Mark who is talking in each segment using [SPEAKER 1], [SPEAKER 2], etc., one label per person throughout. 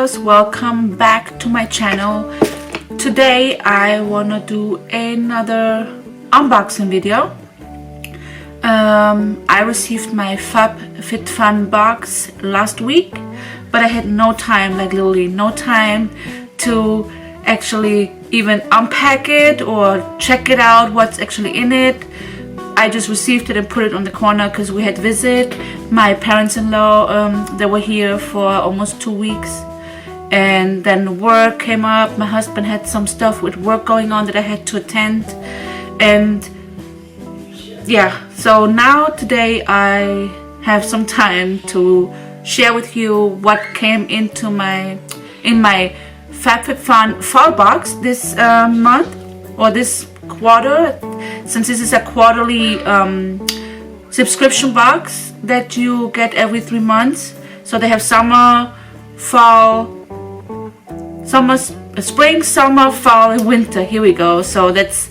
[SPEAKER 1] lovers, welcome back to my channel. Today I want to do another unboxing video. I received my Fab Fit Fun box last week, but I had no time, like literally no time to actually even unpack it or check it out, what's actually in it. I just received it and put it on the corner because we had visit. My parents-in-law, they were here for almost 2 weeks, and then work came up. My husband had some stuff with work going on that I had to attend, and yeah, so now today I have some time to share with you what came into my Fab Fit Fun fall box this month or this quarter, since this is a quarterly subscription box that you get every 3 months. So they have summer, fall, spring, summer, fall, and winter. Here we go. So that's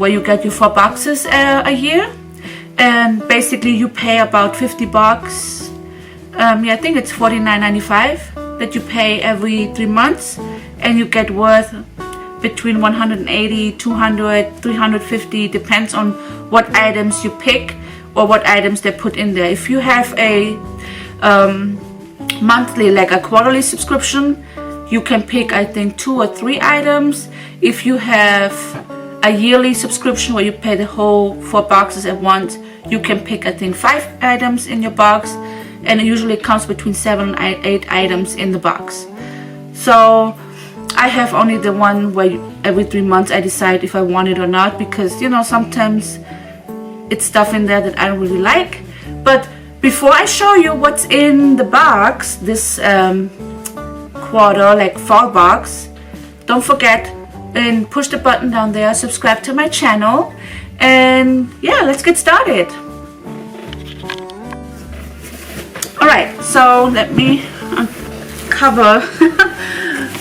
[SPEAKER 1] where you get your 4 boxes a year, and basically you pay about $50. Yeah, I think it's $49.95 that you pay every 3 months, and you get worth between 180, 200, 350, depends on what items you pick or what items they put in there. If you have a monthly, like a quarterly subscription, you can pick I think 2 or 3 items. If you have a yearly subscription where you pay the whole 4 boxes at once, you can pick I think 5 items in your box, and it usually comes between 7 and 8 items in the box. So I have only the one where every 3 months I decide if I want it or not, because you know sometimes it's stuff in there that I don't really like. But before I show you what's in the box this quarter, like fall box, don't forget and push the button down there, subscribe to my channel, and yeah, let's get started. Alright, so let me uncover.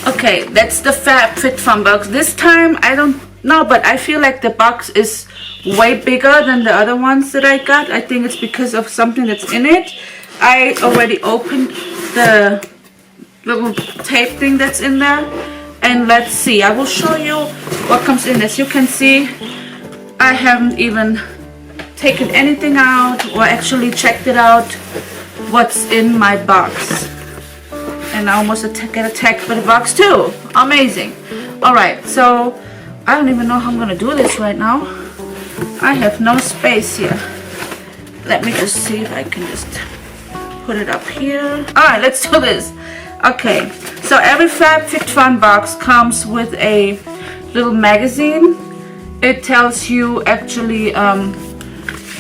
[SPEAKER 1] Okay, that's the Fab Fit Fun box. This time, I don't know, but I feel like the box is way bigger than the other ones that I got. I think it's because of something that's in it. I already opened the little tape thing that's in there, and let's see. I will show you what comes in. As you can see, I haven't even taken anything out or actually checked it out what's in my box. And I almost get attacked by the box too. Amazing. Alright, so I don't even know how I'm gonna do this right now. I have no space here. Let me just see if I can just put it up here. Alright, let's do this. Okay, so every Fab Fit Fun box comes with a little magazine. It tells you actually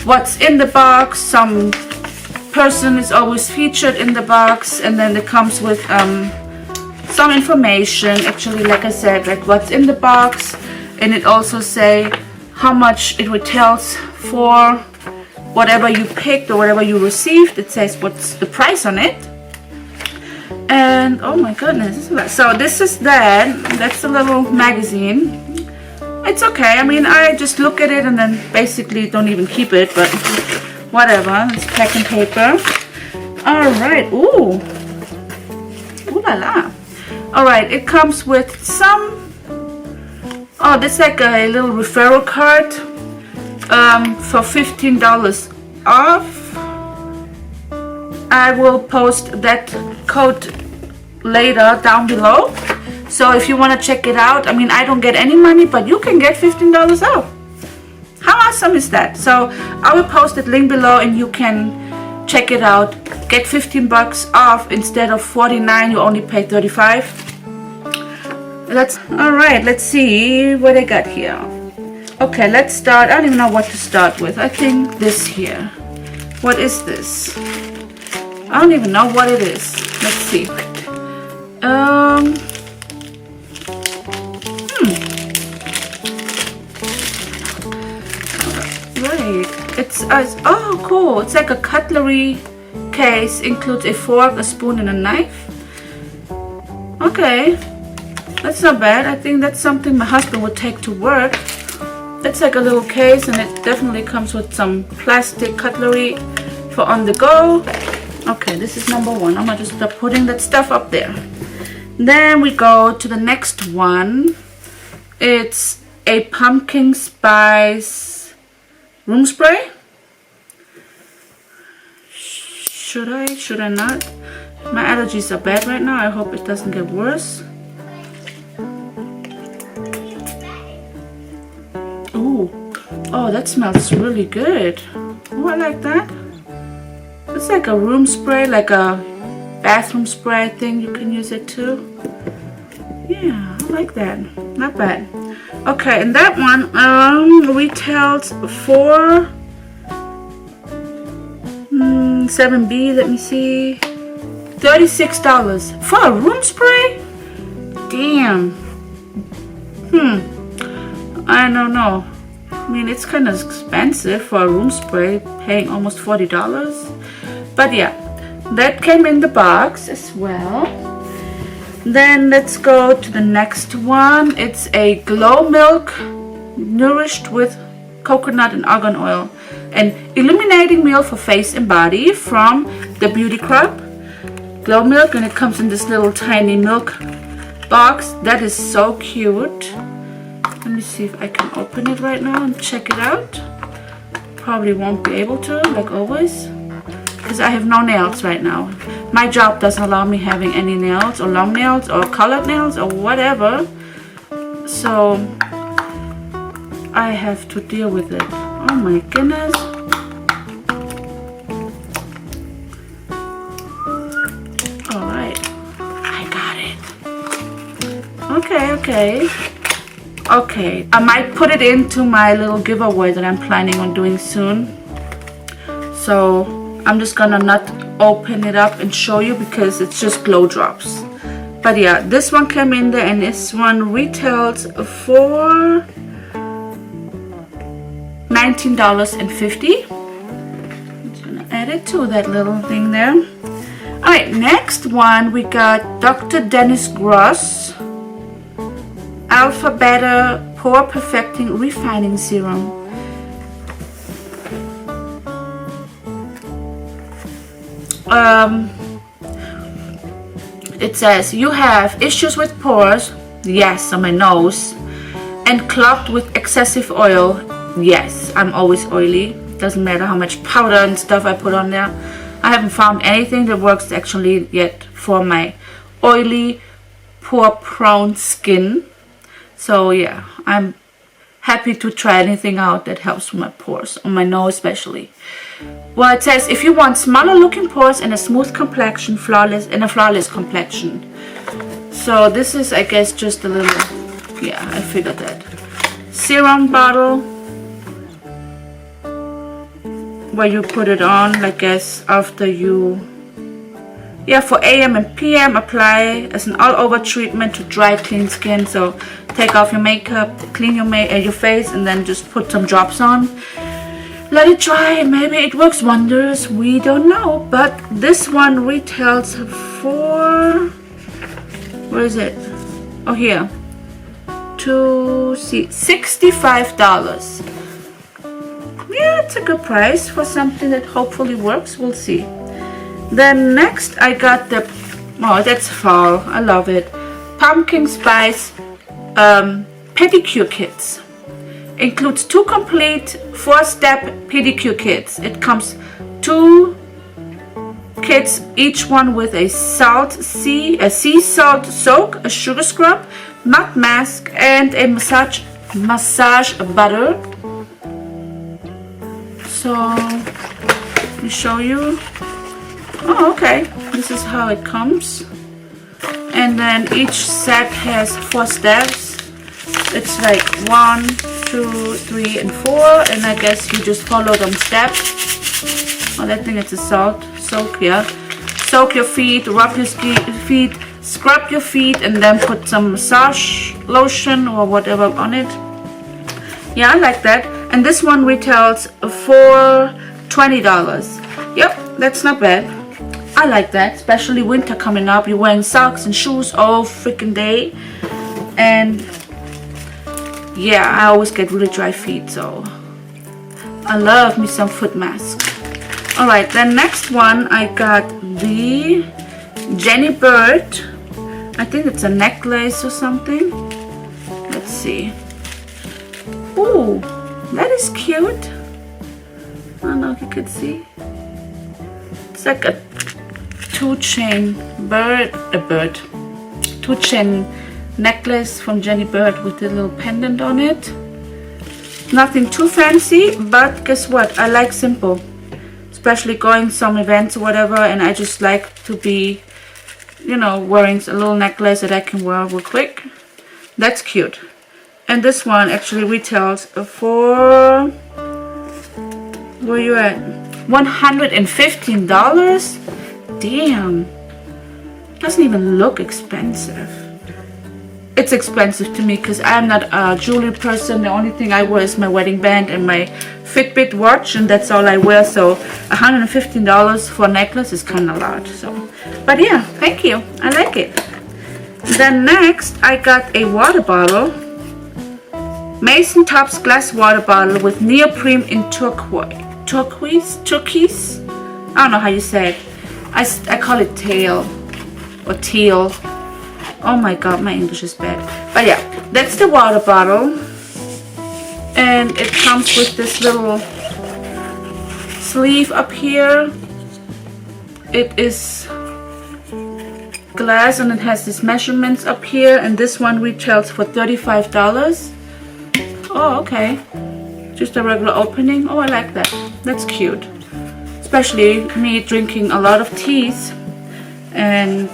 [SPEAKER 1] what's in the box. Some person is always featured in the box, and then it comes with some information, actually, like I said, like what's in the box, and it also say how much it retails for whatever you picked or whatever you received. It says what's the price on it. And oh my goodness, so this is that's a little magazine. It's okay, I mean, I just look at it and then basically don't even keep it, but whatever. It's packing paper. Alright. Ooh. Ooh la la. Alright, it comes with some, oh, this is like a little referral card for $15 off. I will post that code later down below. So if you want to check it out, I mean, I don't get any money, but you can get $15 off. How awesome is that? So I will post the link below and you can check it out. Get $15 off instead of $49. You only pay $35. Alright, let's see what I got here. Okay, let's start. I don't even know what to start with. I think this here. What is this? I don't even know what it is. Let's see. It's oh cool, it's like a cutlery case, includes a fork, a spoon, and a knife. Okay, that's not bad. I think that's something my husband would take to work. It's like a little case, and it definitely comes with some plastic cutlery for on the go. Okay, this is number one. I'm gonna just start putting that stuff up there. Then we go to the next one. It's a pumpkin spice room spray. Should I not? My allergies are bad right now. I hope it doesn't get worse. Ooh. Oh, that smells really good. Oh, I like that. It's like a room spray, like a bathroom spray thing. You can use it too. Yeah, I like that. Not bad. Okay, and that one retails for 7B. Let me see, $36 for a room spray. Damn. I don't know. I mean, it's kind of expensive for a room spray, paying almost $40. But yeah, that came in the box as well. Then let's go to the next one. It's a glow milk nourished with coconut and argan oil, an illuminating meal for face and body from the Beauty Crop. Glow milk, and it comes in this little tiny milk box. That is so cute. Let me see if I can open it right now and check it out. Probably won't be able to, like always, because I have no nails right now. My job doesn't allow me having any nails or long nails or colored nails or whatever. So I have to deal with it. Oh my goodness. Alright. I got it. Okay. I might put it into my little giveaway that I'm planning on doing soon. So I'm just gonna not open it up and show you because it's just glow drops. But yeah, this one came in there, and this one retails for $19.50. I'm just gonna add it to that little thing there. Alright, next one we got Dr. Dennis Gross Alpha Beta Pore Perfecting Refining Serum. It says you have issues with pores, yes, on my nose, and clogged with excessive oil. Yes, I'm always oily. Doesn't matter how much powder and stuff I put on there. I haven't found anything that works actually yet for my oily, pore-prone skin. So yeah, I'm happy to try anything out that helps with my pores, on my nose especially. Well, it says if you want smaller looking pores and a smooth complexion, flawless complexion. So this is, I guess, just a little, yeah, I figured that. Serum bottle where you put it on, I guess, after you, yeah, for AM and PM, apply as an all-over treatment to dry, clean skin. So take off your makeup, clean your face, and then just put some drops on. Let it dry, and maybe it works wonders. We don't know. But this one retails for, where is it? Oh, here. $65. Yeah, it's a good price for something that hopefully works. We'll see. Then next I got the, oh, that's fall. I love it. Pumpkin spice pedicure kits. Includes 2 complete 4-step pedicure kits. It comes 2 kits, each one with a sea salt soak, a sugar scrub, mud mask, and a massage butter. So let me show you. Oh, okay. This is how it comes. And then each set has 4 steps. It's like 1, 2, 3, and 4, and I guess you just follow them steps. Oh, that thing is a soak, yeah. Soak your feet, rub your feet, scrub your feet, and then put some massage lotion or whatever on it. Yeah, I like that. And this one retails for $20. Yep, that's not bad. I like that, especially winter coming up. You're wearing socks and shoes all freaking day, and yeah, I always get really dry feet, so I love me some foot mask. Alright, then next one I got the Jenny Bird I think it's a necklace or something. Let's see. Ooh, that is cute. I don't know if you could see. It's like a two-chain two-chain necklace from Jenny Bird with a little pendant on it. Nothing too fancy, but guess what? I like simple, especially going some events or whatever, and I just like to be, you know, wearing a little necklace that I can wear real quick. That's cute. And this one actually retails for, where you at? $115? Damn. Doesn't even look expensive. It's expensive to me because I'm not a jewelry person. The only thing I wear is my wedding band and my Fitbit watch, and that's all I wear. So $115 for a necklace is kind of a lot. So, but yeah, thank you. I like it. Then next, I got a water bottle. Mason Tops glass water bottle with neoprene in turquoise. I don't know how you say it. I call it teal or teal. Oh my god, my English is bad. But yeah, that's the water bottle. And it comes with this little sleeve up here. It is glass and it has these measurements up here. And this one retails for $35. Oh, okay. Just a regular opening. Oh, I like that. That's cute. Especially me drinking a lot of teas. And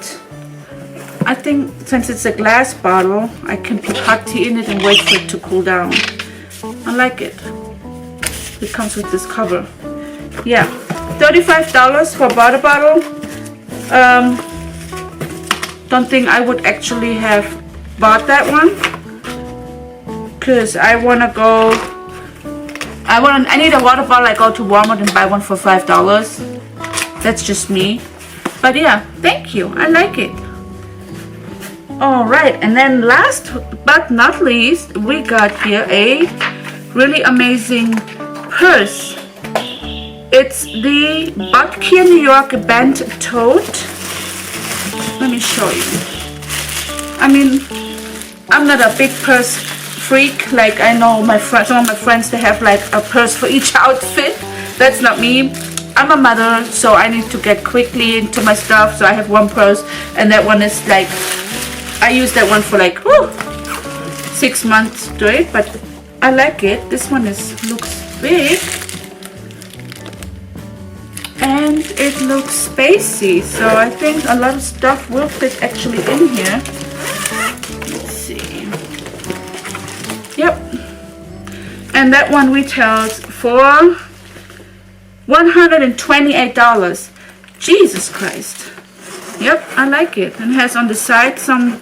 [SPEAKER 1] I think since it's a glass bottle, I can put hot tea in it and wait for it to cool down. I like it. It comes with this cover. Yeah, $35 for a water bottle. Don't think I would actually have bought that one, because I need a water bottle. I go to Walmart and buy one for $5. That's just me. But yeah, thank you. I like it. Alright, and then last but not least, we got here a really amazing purse. It's the Buckeye, New York bent tote. Let me show you. I mean, I'm not a big purse freak. Like, I know some of my friends, they have like a purse for each outfit. That's not me. I'm a mother, so I need to get quickly into my stuff. So I have one purse, and that one is like, I use that one for like 6 months straight, but I like it. This one looks big and it looks spacey, so I think a lot of stuff will fit actually in here. Let's see. Yep. And that one retails for $128. Jesus Christ. Yep, I like it. And it has on the side some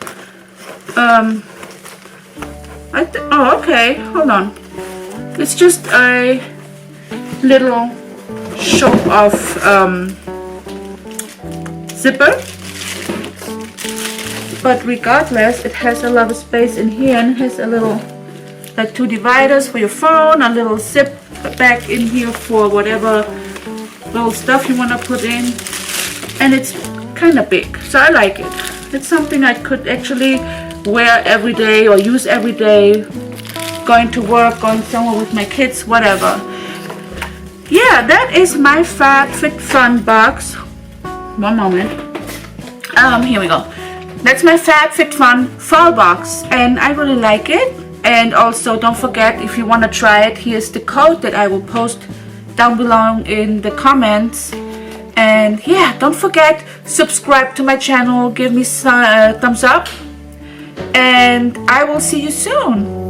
[SPEAKER 1] oh, okay, hold on. It's just a little show of zipper, but regardless, it has a lot of space in here, and it has a little, like, 2 dividers for your phone, a little zip back in here for whatever little stuff you want to put in, and it's kind of big, so I like it. It's something I could actually wear every day or use every day, going to work, going somewhere with my kids, whatever. Yeah, that is my Fab Fit Fun box. One moment. Here we go. That's my Fab Fit Fun fall box, and I really like it. And also, don't forget, if you want to try it, here's the code that I will post down below in the comments. And yeah, don't forget, subscribe to my channel, give me some thumbs up, and I will see you soon.